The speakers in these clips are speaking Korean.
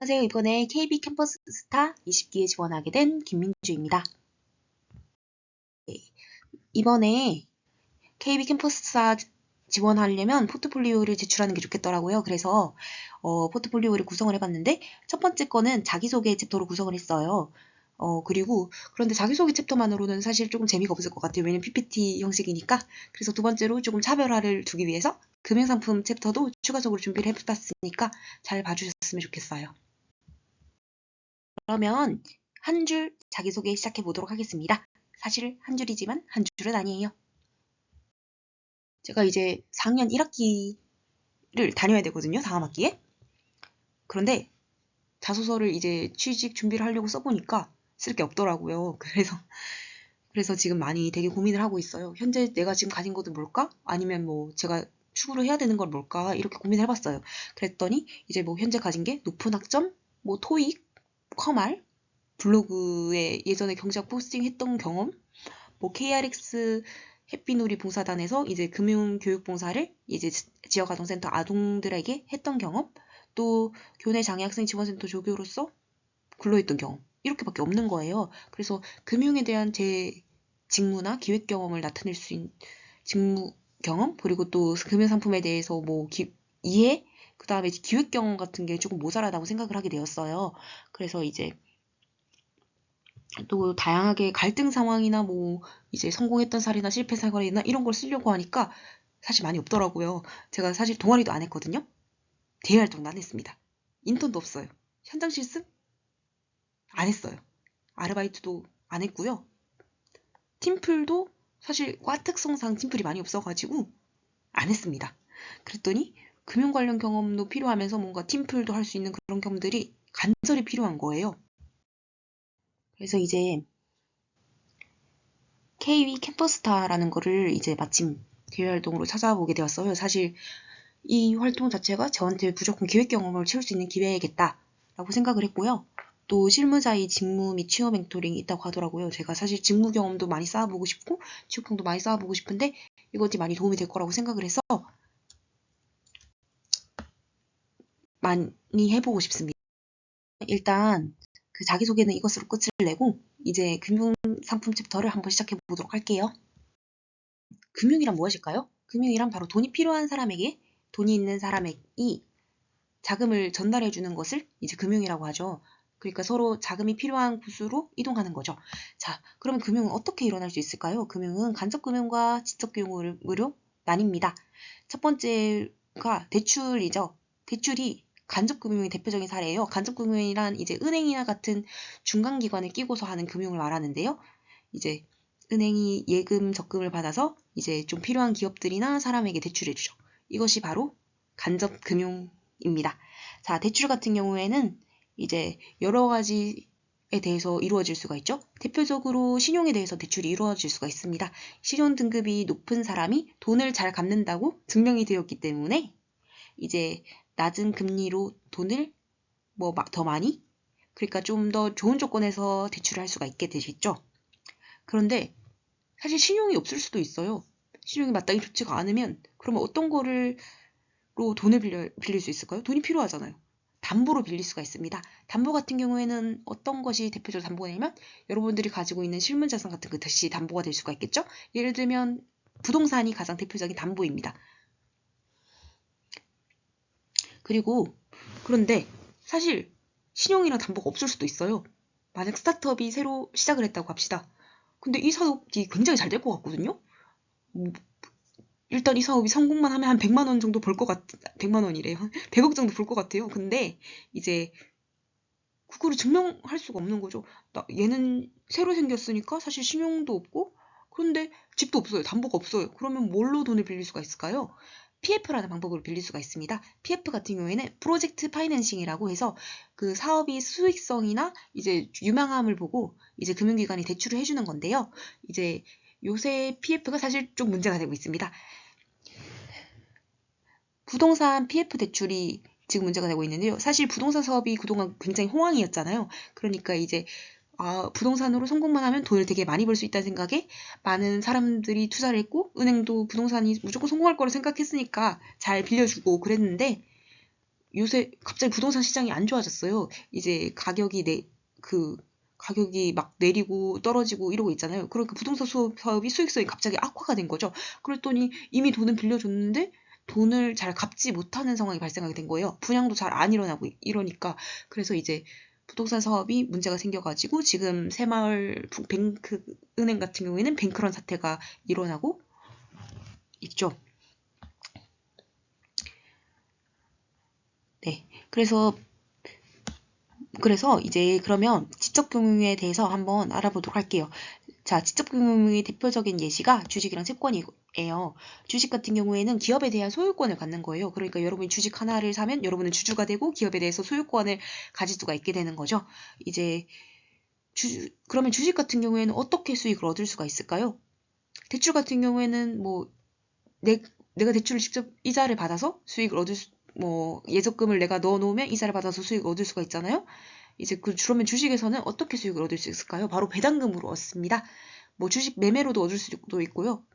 안녕하세요. 이번에 KB 캠퍼스 스타 20기에 지원하게 된 김민주입니다. 네, 이번에 KB 캠퍼스 스타 지원하려면 포트폴리오를 제출하는 게 좋겠더라고요. 그래서 포트폴리오를 구성을 해봤는데 첫 번째 거는 자기소개 챕터로 구성을 했어요. 그런데 자기소개 챕터만으로는 사실 조금 재미가 없을 것 같아요. 왜냐면 PPT 형식이니까. 그래서 두 번째로 조금 차별화를 두기 위해서 금융상품 챕터도 추가적으로 준비를 해봤으니까 잘 봐주셨으면 좋겠어요. 그러면 한 줄 자기소개 시작해 보도록 하겠습니다. 사실 한 줄이지만 한 줄은 아니에요. 제가 이제 4학년 1학기를 다녀야 되거든요. 다음 학기에. 그런데 자소서를 이제 취직 준비를 하려고 써보니까 쓸 게 없더라고요. 그래서 지금 많이 되게 고민을 하고 있어요. 현재 내가 지금 가진 것도 뭘까? 아니면 뭐 제가 추구를 해야 되는 건 뭘까? 이렇게 고민을 해봤어요. 그랬더니 이제 뭐 현재 가진 게 높은 학점, 뭐 토익, 컴알, 블로그에 예전에 경제학 포스팅 했던 경험, 뭐 KRX 햇빛놀이 봉사단에서 이제 금융교육봉사를 이제 지역아동센터 아동들에게 했던 경험, 또 교내 장애학생 지원센터 조교로서 근로했던 경험, 이렇게밖에 없는 거예요. 그래서 금융에 대한 제 직무나 기획 경험을 나타낼 수 있는 직무 경험, 그리고 또 금융상품에 대해서 뭐 이해, 그 다음에 기획 경험 같은 게 조금 모자라다고 생각을 하게 되었어요. 그래서 이제 또 다양하게 갈등 상황이나 뭐 이제 성공했던 사례나 실패 사례나 이런 걸 쓰려고 하니까 사실 많이 없더라고요. 제가 사실 동아리도 안 했거든요. 대외 활동도 안 했습니다. 인턴도 없어요. 현장 실습 안 했어요. 아르바이트도 안 했고요. 팀플도 사실 과 특성상 팀플이 많이 없어가지고 안 했습니다. 그랬더니 금융 관련 경험도 필요하면서 뭔가 팀플도 할 수 있는 그런 경험들이 간절히 필요한 거예요. 그래서 이제 KB 캠퍼스타라는 거를 이제 마침 대외 활동으로 찾아보게 되었어요. 사실 이 활동 자체가 저한테 무조건 기획 경험을 채울 수 있는 기회겠다라고 생각을 했고요. 또 실무자의 직무 및 취업 멘토링이 있다고 하더라고요. 제가 사실 직무 경험도 많이 쌓아보고 싶고 취업 경험도 많이 쌓아보고 싶은데 이것이 많이 도움이 될 거라고 생각을 해서 많이 해보고 싶습니다. 일단 그 자기소개는 이것으로 끝을 내고 이제 금융상품 챕터를 한번 시작해 보도록 할게요. 금융이란 무엇일까요? 금융이란 바로 돈이 필요한 사람에게 돈이 있는 사람이 자금을 전달해 주는 것을 이제 금융이라고 하죠. 그러니까 서로 자금이 필요한 곳으로 이동하는 거죠. 자, 그러면 금융은 어떻게 일어날 수 있을까요? 금융은 간접금융과 지적금융으로 나뉩니다. 첫 번째가 대출이죠. 대출이 간접금융의 대표적인 사례예요. 간접금융이란 이제 은행이나 같은 중간기관을 끼고서 하는 금융을 말하는데요. 이제 은행이 예금, 적금을 받아서 이제 좀 필요한 기업들이나 사람에게 대출해주죠. 이것이 바로 간접금융입니다. 자, 대출 같은 경우에는 이제 여러 가지에 대해서 이루어질 수가 있죠. 대표적으로 신용에 대해서 대출이 이루어질 수가 있습니다. 신용 등급이 높은 사람이 돈을 잘 갚는다고 증명이 되었기 때문에 이제 낮은 금리로 돈을 뭐 더 많이, 그러니까 좀 더 좋은 조건에서 대출을 할 수가 있게 되겠죠. 그런데 사실 신용이 없을 수도 있어요. 신용이 마땅히 좋지가 않으면 그러면 어떤 거로 돈을 빌릴 수 있을까요? 돈이 필요하잖아요. 담보로 빌릴 수가 있습니다. 담보 같은 경우에는 어떤 것이 대표적으로 담보가 되냐면 여러분들이 가지고 있는 실물자산 같은 것이 담보가 될 수가 있겠죠? 예를 들면 부동산이 가장 대표적인 담보입니다. 그런데 사실 신용이랑 담보가 없을 수도 있어요. 만약 스타트업이 새로 시작을 했다고 합시다. 근데 이 사업이 굉장히 잘 될 것 같거든요? 일단 이 사업이 성공만 하면 한 100만 원 정도 벌 것 100만 원이래요. 100억 정도 벌 것 같아요. 근데 이제 그거를 증명할 수가 없는 거죠. 얘는 새로 생겼으니까 사실 신용도 없고, 그런데 집도 없어요. 담보가 없어요. 그러면 뭘로 돈을 빌릴 수가 있을까요? PF라는 방법으로 빌릴 수가 있습니다. PF 같은 경우에는 프로젝트 파이낸싱이라고 해서 그 사업이 수익성이나 이제 유망함을 보고 이제 금융기관이 대출을 해주는 건데요. 이제 요새 PF가 사실 좀 문제가 되고 있습니다. 부동산 PF 대출이 지금 문제가 되고 있는데요. 사실 부동산 사업이 그동안 굉장히 호황이었잖아요. 그러니까 이제 부동산으로 성공만 하면 돈을 되게 많이 벌 수 있다는 생각에 많은 사람들이 투자를 했고 은행도 부동산이 무조건 성공할 거라 생각했으니까 잘 빌려주고 그랬는데 요새 갑자기 부동산 시장이 안 좋아졌어요. 이제 가격이 막 내리고 떨어지고 이러고 있잖아요. 그러니까 부동산 사업이 수익성이 갑자기 악화가 된 거죠. 그랬더니 이미 돈은 빌려줬는데 돈을 잘 갚지 못하는 상황이 발생하게 된 거예요. 분양도 잘 안 일어나고 이러니까. 그래서 이제 부동산 사업이 문제가 생겨가지고 지금 새마을 은행 같은 경우에는 뱅크런 사태가 일어나고 있죠. 네. 그래서 이제 그러면 지적금융에 대해서 한번 알아보도록 할게요. 자, 지적금융의 대표적인 예시가 주식이랑 채권이에요. 주식 같은 경우에는 기업에 대한 소유권을 갖는 거예요. 그러니까 여러분이 주식 하나를 사면 여러분은 주주가 되고 기업에 대해서 소유권을 가질 수가 있게 되는 거죠. 이제 그러면 주식 같은 경우에는 어떻게 수익을 얻을 수가 있을까요? 대출 같은 경우에는 뭐 내가 대출을 직접 이자를 받아서 수익을 얻을 예적금을 내가 넣어놓으면 이자를 받아서 수익을 얻을 수가 있잖아요. 이제 그러면 주식에서는 어떻게 수익을 얻을 수 있을까요? 바로 배당금으로 얻습니다. 주식 매매로도 얻을 수도 있고요.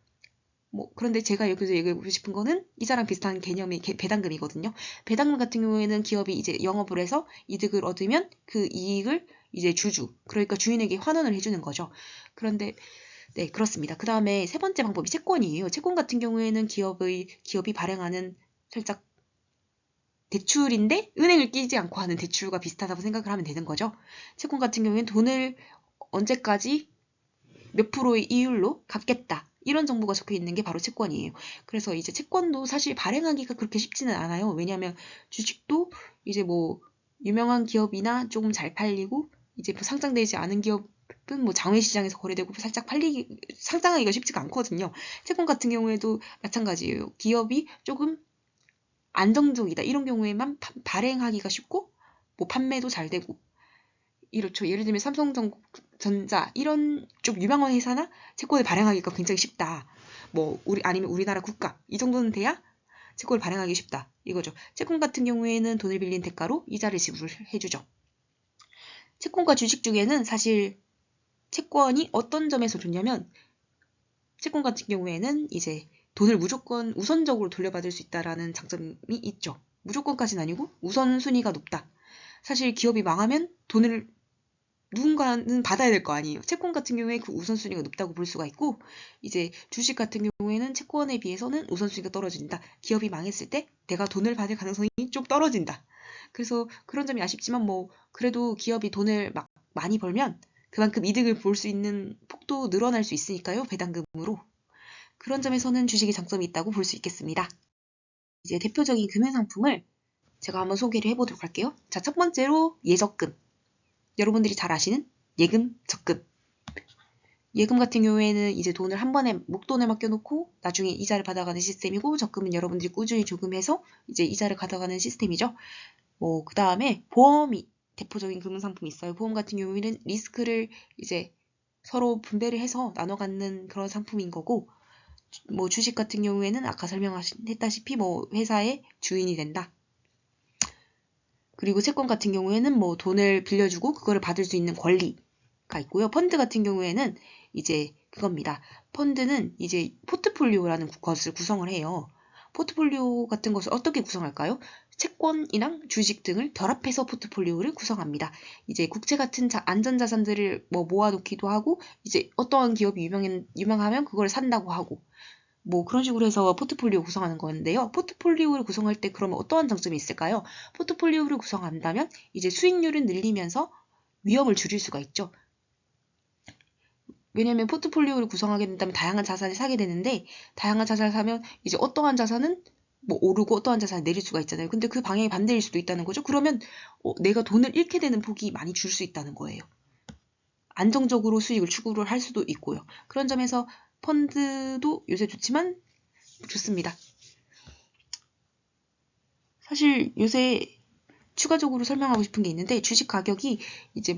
그런데 제가 여기서 얘기하고 싶은 거는 이자랑 비슷한 개념의 배당금이거든요. 배당금 같은 경우에는 기업이 이제 영업을 해서 이득을 얻으면 그 이익을 이제 그러니까 주인에게 환원을 해주는 거죠. 그런데 네, 그렇습니다. 그 다음에 세 번째 방법이 채권이에요. 채권 같은 경우에는 기업이 발행하는 살짝 대출인데 은행을 끼지 않고 하는 대출과 비슷하다고 생각을 하면 되는 거죠. 채권 같은 경우에는 돈을 언제까지 몇 프로의 이율로 갚겠다. 이런 정보가 적혀 있는 게 바로 채권이에요. 그래서 이제 채권도 사실 발행하기가 그렇게 쉽지는 않아요. 왜냐하면 주식도 이제 유명한 기업이나 조금 잘 팔리고 이제 상장되지 않은 기업은 장외시장에서 거래되고 살짝 상장하기가 쉽지가 않거든요. 채권 같은 경우에도 마찬가지예요. 기업이 조금 안정적이다. 이런 경우에만 발행하기가 쉽고 판매도 잘 되고 이렇죠. 예를 들면 삼성전자 이런 좀 유명한 회사나 채권을 발행하기가 굉장히 쉽다. 아니면 우리나라 국가 이 정도는 돼야 채권을 발행하기 쉽다. 이거죠. 채권 같은 경우에는 돈을 빌린 대가로 이자를 지불해주죠. 채권과 주식 중에는 사실 채권이 어떤 점에서 좋냐면 채권 같은 경우에는 이제 돈을 무조건 우선적으로 돌려받을 수 있다라는 장점이 있죠. 무조건까지는 아니고 우선순위가 높다. 사실 기업이 망하면 돈을 누군가는 받아야 될 거 아니에요. 채권 같은 경우에 그 우선순위가 높다고 볼 수가 있고 이제 주식 같은 경우에는 채권에 비해서는 우선순위가 떨어진다. 기업이 망했을 때 내가 돈을 받을 가능성이 좀 떨어진다. 그래서 그런 점이 아쉽지만 그래도 기업이 돈을 막 많이 벌면 그만큼 이득을 볼 수 있는 폭도 늘어날 수 있으니까요. 배당금으로. 그런 점에서는 주식의 장점이 있다고 볼 수 있겠습니다. 이제 대표적인 금융상품을 제가 한번 소개를 해보도록 할게요. 자, 첫 번째로 예적금. 여러분들이 잘 아시는 예금, 적금. 예금 같은 경우에는 이제 돈을 한 번에 목돈을 맡겨놓고 나중에 이자를 받아가는 시스템이고 적금은 여러분들이 꾸준히 조금해서 이제 이자를 가져가는 시스템이죠. 그 다음에 보험이 대표적인 금융상품이 있어요. 보험 같은 경우에는 리스크를 이제 서로 분배를 해서 나눠 갖는 그런 상품인 거고 주식 같은 경우에는 아까 설명했다시피 회사의 주인이 된다. 그리고 채권 같은 경우에는 돈을 빌려주고 그거를 받을 수 있는 권리가 있고요. 펀드 같은 경우에는 이제 그겁니다. 펀드는 이제 포트폴리오라는 것을 구성을 해요. 포트폴리오 같은 것을 어떻게 구성할까요? 채권이랑 주식 등을 결합해서 포트폴리오를 구성합니다. 이제 국채 같은 안전자산들을 모아놓기도 하고 이제 어떠한 기업이 유명하면 그걸 산다고 하고 그런 식으로 해서 포트폴리오 구성하는 건데요. 포트폴리오를 구성할 때 그러면 어떠한 장점이 있을까요? 포트폴리오를 구성한다면 이제 수익률을 늘리면서 위험을 줄일 수가 있죠. 왜냐면 포트폴리오를 구성하게 된다면 다양한 자산을 사게 되는데 다양한 자산을 사면 이제 어떠한 자산은 오르고 어떠한 자산을 내릴 수가 있잖아요. 근데 그 방향이 반대일 수도 있다는 거죠. 그러면 내가 돈을 잃게 되는 폭이 많이 줄 수 있다는 거예요. 안정적으로 수익을 추구를 할 수도 있고요. 그런 점에서 펀드도 요새 좋지만 좋습니다. 사실 요새 추가적으로 설명하고 싶은 게 있는데 주식 가격이 이제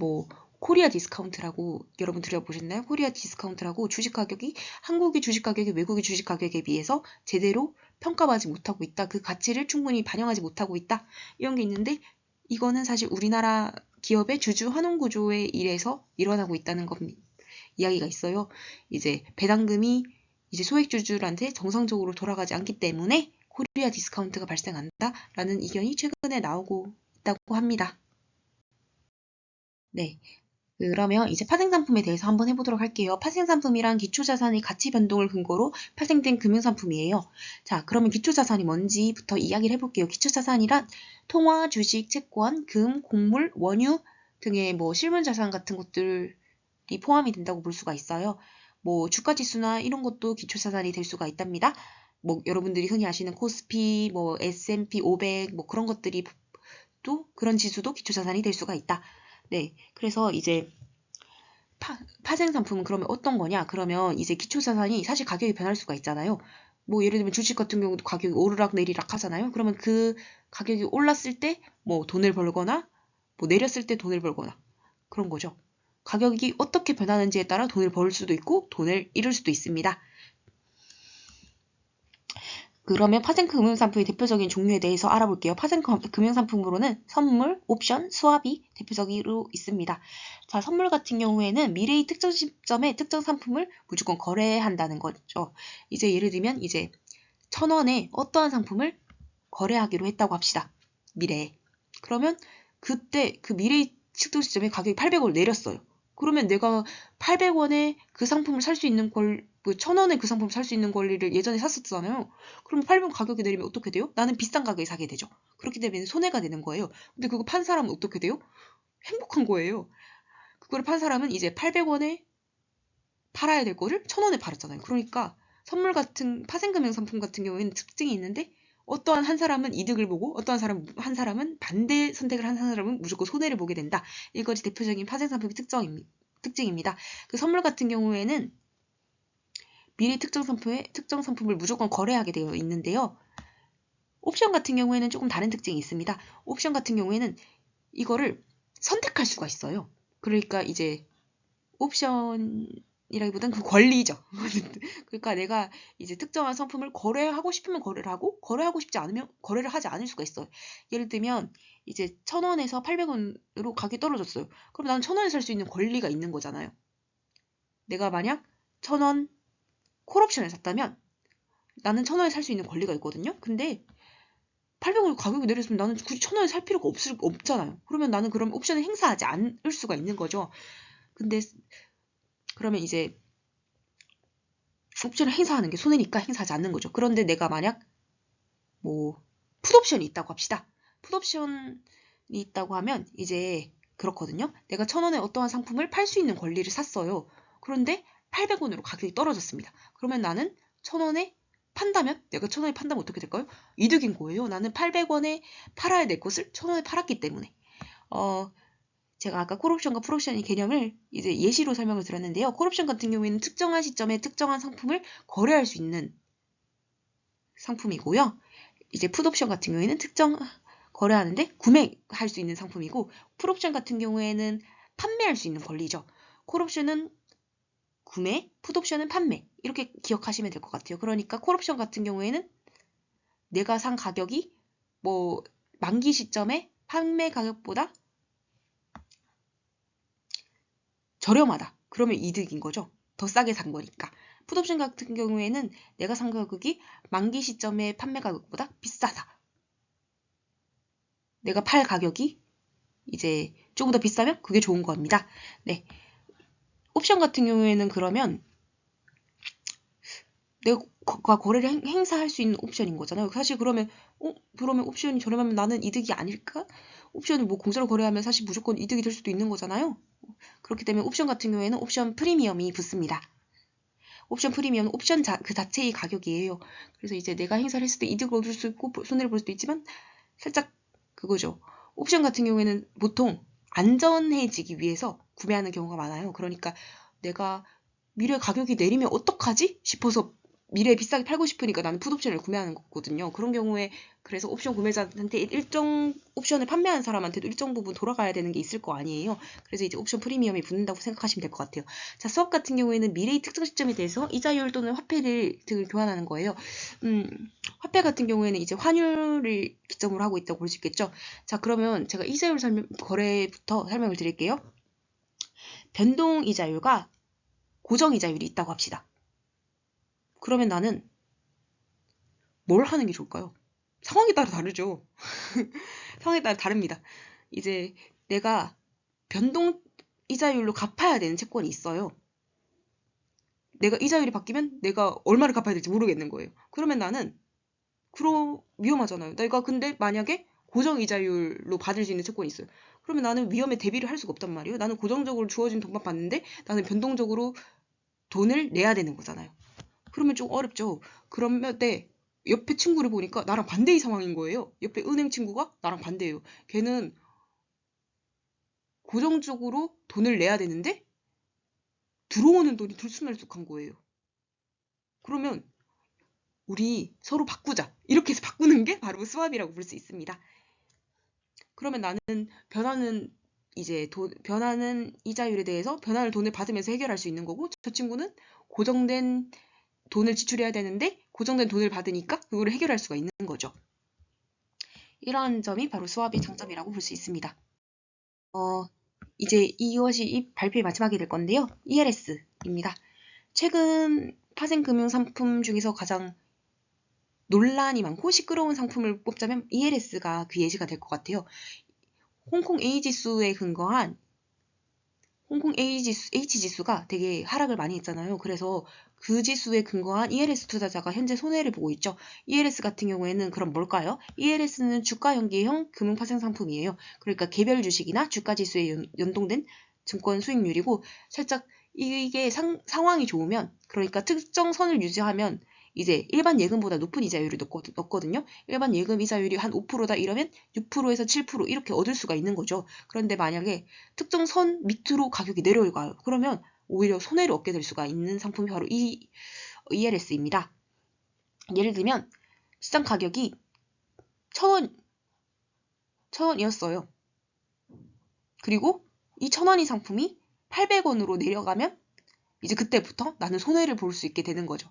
코리아 디스카운트라고 여러분 들어보셨나요? 코리아 디스카운트라고 주식 가격이 한국의 주식 가격이 외국의 주식 가격에 비해서 제대로 평가받지 못하고 있다. 그 가치를 충분히 반영하지 못하고 있다. 이런 게 있는데 이거는 사실 우리나라 기업의 주주 환원 구조에 의해서 일어나고 있다는 이야기가 있어요. 이제 배당금이 이제 소액주주들한테 정상적으로 돌아가지 않기 때문에 코리아 디스카운트가 발생한다라는 의견이 최근에 나오고 있다고 합니다. 네. 그러면 이제 파생상품에 대해서 한번 해보도록 할게요. 파생상품이란 기초자산의 가치 변동을 근거로 파생된 금융상품이에요. 자, 그러면 기초자산이 뭔지부터 이야기를 해볼게요. 기초자산이란 통화, 주식, 채권, 금, 곡물, 원유 등의 뭐 실물자산 같은 것들이 포함이 된다고 볼 수가 있어요. 뭐 주가지수나 이런 것도 기초자산이 될 수가 있답니다. 뭐 여러분들이 흔히 아시는 코스피, 뭐 S&P 500, 뭐 그런 것들이 또 그런 지수도 기초자산이 될 수가 있다. 네, 그래서 이제 파생 상품은 그러면 어떤 거냐? 그러면 이제 기초자산이 사실 가격이 변할 수가 있잖아요. 뭐 예를 들면 주식 같은 경우도 가격이 오르락 내리락 하잖아요. 그러면 그 가격이 올랐을 때 뭐 돈을 벌거나 뭐 내렸을 때 돈을 벌거나 그런 거죠. 가격이 어떻게 변하는지에 따라 돈을 벌 수도 있고 돈을 잃을 수도 있습니다. 그러면 파생 금융상품의 대표적인 종류에 대해서 알아볼게요. 파생 금융상품으로는 선물, 옵션, 스왑이 대표적으로 있습니다. 자, 선물 같은 경우에는 미래의 특정 시점에 특정 상품을 무조건 거래한다는 거죠. 이제 예를 들면 이제 1,000원에 어떠한 상품을 거래하기로 했다고 합시다. 미래에. 그러면 그때 그 미래의 특정 시점에 가격이 800원을 내렸어요. 그러면 내가 800원에 그 상품을 살 수 있는 걸, 1,000원에 그 상품을 살 수 있는 권리를 예전에 샀었잖아요. 그럼 800원 가격이 내리면 어떻게 돼요? 나는 비싼 가격에 사게 되죠. 그렇기 때문에 손해가 되는 거예요. 근데 그거 판 사람은 어떻게 돼요? 행복한 거예요. 그걸 판 사람은 이제 800원에 팔아야 될 거를 1,000원에 팔았잖아요. 그러니까 선물 같은 파생금융 상품 같은 경우에는 특징이 있는데 어떠한 한 사람은 이득을 보고 어떠한 한 사람은 반대 선택을 한 사람은 무조건 손해를 보게 된다. 이것이 대표적인 파생상품의 특징입니다. 그 선물 같은 경우에는 미래 특정 상품을 무조건 거래하게 되어 있는데요. 옵션 같은 경우에는 조금 다른 특징이 있습니다. 옵션 같은 경우에는 이거를 선택할 수가 있어요. 그러니까 이제 옵션이라기보단 그 권리죠. 그러니까 내가 이제 특정한 상품을 거래하고 싶으면 거래를 하고 거래하고 싶지 않으면 거래를 하지 않을 수가 있어요. 예를 들면 이제 1,000원에서 800원으로 가격이 떨어졌어요. 그럼 나는 1,000원에 살 수 있는 권리가 있는 거잖아요. 내가 만약 1,000원 콜옵션을 샀다면 나는 1,000원에 살 수 있는 권리가 있거든요. 근데 800원 가격이 내렸으면 나는 굳이 1,000원에 살 필요가 없잖아요. 그러면 나는 그럼 옵션을 행사하지 않을 수가 있는 거죠. 근데 그러면 이제 옵션을 행사하는 게 손해니까 행사하지 않는 거죠. 그런데 내가 만약 뭐 풋옵션이 있다고 합시다. 풋옵션이 있다고 하면 이제 그렇거든요. 내가 1,000원에 어떠한 상품을 팔 수 있는 권리를 샀어요. 그런데 800원으로 가격이 떨어졌습니다. 그러면 나는 1,000원에 판다면 내가 1,000원에 판다면 어떻게 될까요? 이득인 거예요. 나는 800원에 팔아야 될 것을 1,000원에 팔았기 때문에. 제가 아까 콜옵션과 풀옵션의 개념을 이제 예시로 설명을 드렸는데요. 콜옵션 같은 경우에는 특정한 시점에 특정한 상품을 거래할 수 있는 상품이고요. 이제 풋옵션 같은 경우에는 거래하는데 구매할 수 있는 상품이고, 풀옵션 같은 경우에는 판매할 수 있는 권리죠. 콜옵션은 구매, 풋옵션은 판매. 이렇게 기억하시면 될 것 같아요. 그러니까 콜옵션 같은 경우에는 내가 산 가격이 뭐 만기 시점에 판매 가격보다 저렴하다. 그러면 이득인 거죠. 더 싸게 산 거니까. 풋옵션 같은 경우에는 내가 산 가격이 만기 시점의 판매 가격보다 비싸다. 내가 팔 가격이 이제 조금 더 비싸면 그게 좋은 겁니다. 네. 옵션 같은 경우에는 그러면 내가 거래를 행사할 수 있는 옵션인 거잖아요. 사실 그러면 옵션이 저렴하면 나는 이득이 아닐까? 옵션을 뭐 공짜로 거래하면 사실 무조건 이득이 될 수도 있는 거잖아요. 그렇기 때문에 옵션 같은 경우에는 옵션 프리미엄이 붙습니다. 옵션 프리미엄은 옵션 그 자체의 가격이에요. 그래서 이제 내가 행사를 했을 때 이득을 얻을 수 있고 손해를 볼 수도 있지만 살짝 그거죠. 옵션 같은 경우에는 보통 안전해지기 위해서 구매하는 경우가 많아요. 그러니까 내가 미래 가격이 내리면 어떡하지? 싶어서 미래에 비싸게 팔고 싶으니까 나는 풋옵션을 구매하는 거거든요. 그런 경우에 그래서 옵션 구매자한테 일정 옵션을 판매하는 사람한테도 일정 부분 돌아가야 되는 게 있을 거 아니에요. 그래서 이제 옵션 프리미엄이 붙는다고 생각하시면 될 것 같아요. 자, 수업 같은 경우에는 미래의 특정 시점에 대해서 이자율 또는 화폐를 등을 교환하는 거예요. 화폐 같은 경우에는 이제 환율을 기점으로 하고 있다고 볼 수 있겠죠. 자, 그러면 제가 이자율 거래부터 설명을 드릴게요. 변동 이자율과 고정 이자율이 있다고 합시다. 그러면 나는 뭘 하는 게 좋을까요? 상황에 따라 다르죠. 상황에 따라 다릅니다. 이제 내가 변동 이자율로 갚아야 되는 채권이 있어요. 내가 이자율이 바뀌면 내가 얼마를 갚아야 될지 모르겠는 거예요. 그러면 나는 위험하잖아요. 내가 근데 만약에 고정 이자율로 받을 수 있는 채권이 있어요. 그러면 나는 위험에 대비를 할 수가 없단 말이에요. 나는 고정적으로 주어진 돈만 받는데 나는 변동적으로 돈을 내야 되는 거잖아요. 그러면 좀 어렵죠. 그러면 옆에 친구를 보니까 나랑 반대의 상황인 거예요. 옆에 은행 친구가 나랑 반대예요. 걔는 고정적으로 돈을 내야 되는데 들어오는 돈이 들쑥날쑥한 거예요. 그러면 우리 서로 바꾸자. 이렇게 해서 바꾸는 게 바로 스왑이라고 볼 수 있습니다. 그러면 나는 변하는 변하는 이자율에 대해서 변하는 돈을 받으면서 해결할 수 있는 거고, 저 친구는 고정된 돈을 지출해야 되는데 고정된 돈을 받으니까 그거를 해결할 수가 있는 거죠. 이러한 점이 바로 스왑의 장점이라고 볼 수 있습니다. 이제 이것이 이 발표의 마지막이 될 건데요. ELS입니다. 최근 파생금융상품 중에서 가장 논란이 많고 시끄러운 상품을 뽑자면 ELS가 그 예시가 될 것 같아요. 홍콩 H지수에 근거한 홍콩 H지수가 되게 하락을 많이 했잖아요. 그래서 그 지수에 근거한 ELS 투자자가 현재 손해를 보고 있죠. ELS 같은 경우에는 그럼 뭘까요? ELS는 주가 연계형 금융파생 상품이에요. 그러니까 개별 주식이나 주가 지수에 연동된 증권 수익률이고, 살짝 이게 상황이 좋으면, 그러니까 특정 선을 유지하면 이제 일반 예금보다 높은 이자율을 넣거든요. 일반 예금 이자율이 한 5%다 이러면 6%에서 7% 이렇게 얻을 수가 있는 거죠. 그런데 만약에 특정 선 밑으로 가격이 내려가요. 그러면 오히려 손해를 얻게 될 수가 있는 상품이 바로 이 ELS입니다. 예를 들면 시장 가격이 1,000원이었어요. 그리고 이 1,000원이 상품이 800원으로 내려가면 이제 그때부터 나는 손해를 볼 수 있게 되는 거죠.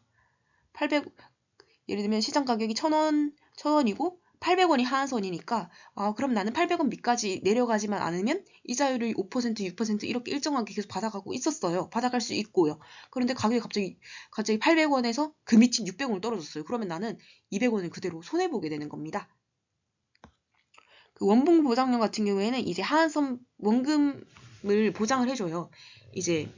예를 들면 시장 가격이 1,000원이고 800원이 하한선이니까 그럼 나는 800원 밑까지 내려가지만 않으면 이자율을 5%, 6% 이렇게 일정하게 계속 받아가고 있었어요. 받아갈 수 있고요. 그런데 가격이 갑자기 800원에서 그 밑인 600원으로 떨어졌어요. 그러면 나는 200원을 그대로 손해보게 되는 겁니다. 그 원금 보장령 같은 경우에는 이제 하한선 원금을 보장을 해줘요. 이제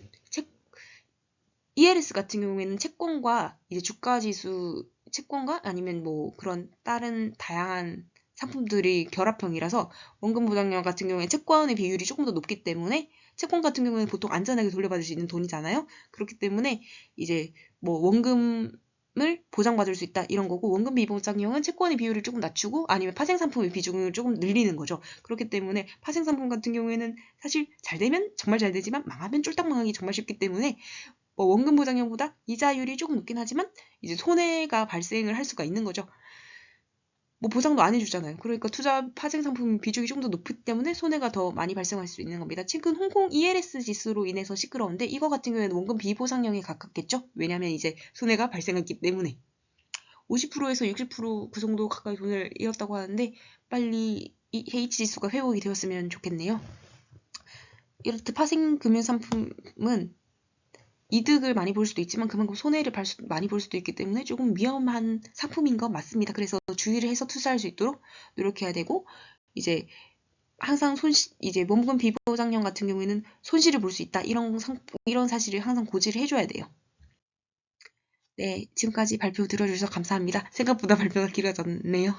ELS 같은 경우에는 채권과 이제 주가지수 채권과 아니면 뭐 그런 다른 다양한 상품들이 결합형이라서 원금 보장령 같은 경우에 채권의 비율이 조금 더 높기 때문에, 채권 같은 경우에는 보통 안전하게 돌려받을 수 있는 돈이잖아요. 그렇기 때문에 이제 뭐 원금을 보장받을 수 있다 이런 거고, 원금 비보장령은 채권의 비율을 조금 낮추고 아니면 파생 상품의 비중을 조금 늘리는 거죠. 그렇기 때문에 파생 상품 같은 경우에는 사실 잘 되면 정말 잘 되지만 망하면 쫄딱 망하기 정말 쉽기 때문에 원금 보장형보다 이자율이 조금 높긴 하지만 이제 손해가 발생을 할 수가 있는 거죠. 뭐 보장도 안 해주잖아요. 그러니까 투자 파생 상품 비중이 좀 더 높기 때문에 손해가 더 많이 발생할 수 있는 겁니다. 최근 홍콩 ELS 지수로 인해서 시끄러운데 이거 같은 경우에는 원금 비보상형에 가깝겠죠? 왜냐하면 이제 손해가 발생했기 때문에 50%에서 60%그 정도 가까이 돈을 잃었다고 하는데 빨리 이 H 지수가 회복이 되었으면 좋겠네요. 이렇듯 파생 금융 상품은 이득을 많이 볼 수도 있지만 그만큼 손해를 많이 볼 수도 있기 때문에 조금 위험한 상품인 건 맞습니다. 그래서 주의를 해서 투자할 수 있도록 노력해야 되고, 이제 항상 이제 원금 비보장형 같은 경우에는 손실을 볼 수 있다. 이런 사실을 항상 고지를 해줘야 돼요. 네, 지금까지 발표 들어주셔서 감사합니다. 생각보다 발표가 길어졌네요.